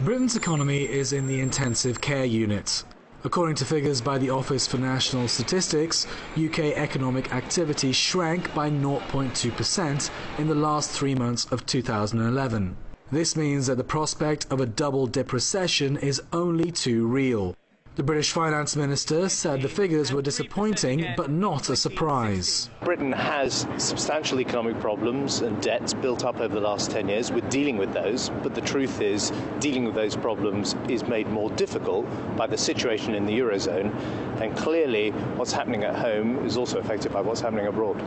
Britain's economy is in the intensive care unit. According to figures by the Office for National Statistics, UK economic activity shrank by 0.2% in the last 3 months of 2011. This means that the prospect of a double-dip recession is only too real. The British Finance Minister said the figures were disappointing but not a surprise. Britain has substantial economic problems and debts built up over the last 10 years. We're dealing with those, but the truth is dealing with those problems is made more difficult by the situation in the Eurozone, and clearly what's happening at home is also affected by what's happening abroad.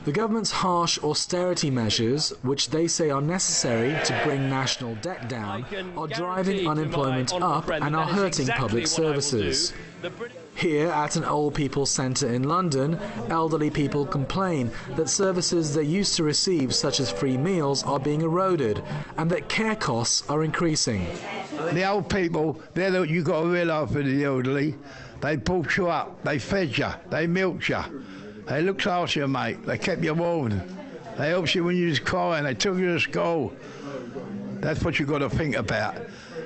The government's harsh austerity measures, which they say are necessary to bring national debt down, are driving unemployment up and are hurting public services. Here at an old people's centre in London, elderly people complain that services they used to receive, such as free meals, are being eroded and that care costs are increasing. The old people, they're what you've got to realise for the elderly. They brought you up, they fed you, they milked you. They looked after you, mate. They kept you warm. They helped you when you was crying. They took you to school. That's what you've got to think about.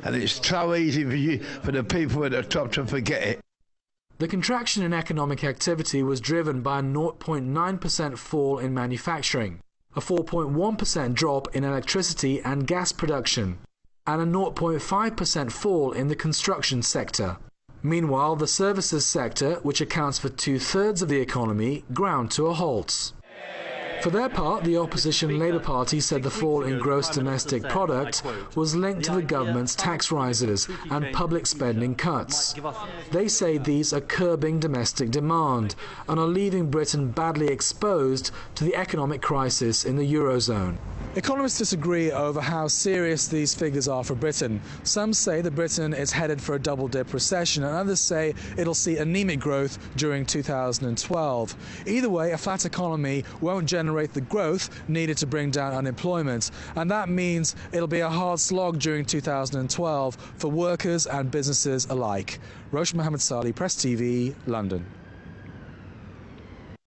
And it's so easy for the people at the top to forget it. The contraction in economic activity was driven by a 0.9% fall in manufacturing, a 4.1% drop in electricity and gas production, and a 0.5% fall in the construction sector. Meanwhile, the services sector, which accounts for 2/3 of the economy, ground to a halt. For their part, the opposition Labour Party said the fall in gross domestic product was linked to the government's tax rises and public spending cuts. They say these are curbing domestic demand and are leaving Britain badly exposed to the economic crisis in the Eurozone. Economists disagree over how serious these figures are for Britain. Some say that Britain is headed for a double-dip recession, and others say it'll see anemic growth during 2012. Either way, a flat economy won't generate the growth needed to bring down unemployment, and that means it'll be a hard slog during 2012 for workers and businesses alike. Roshan, Muhammed, Salih, Press TV, London.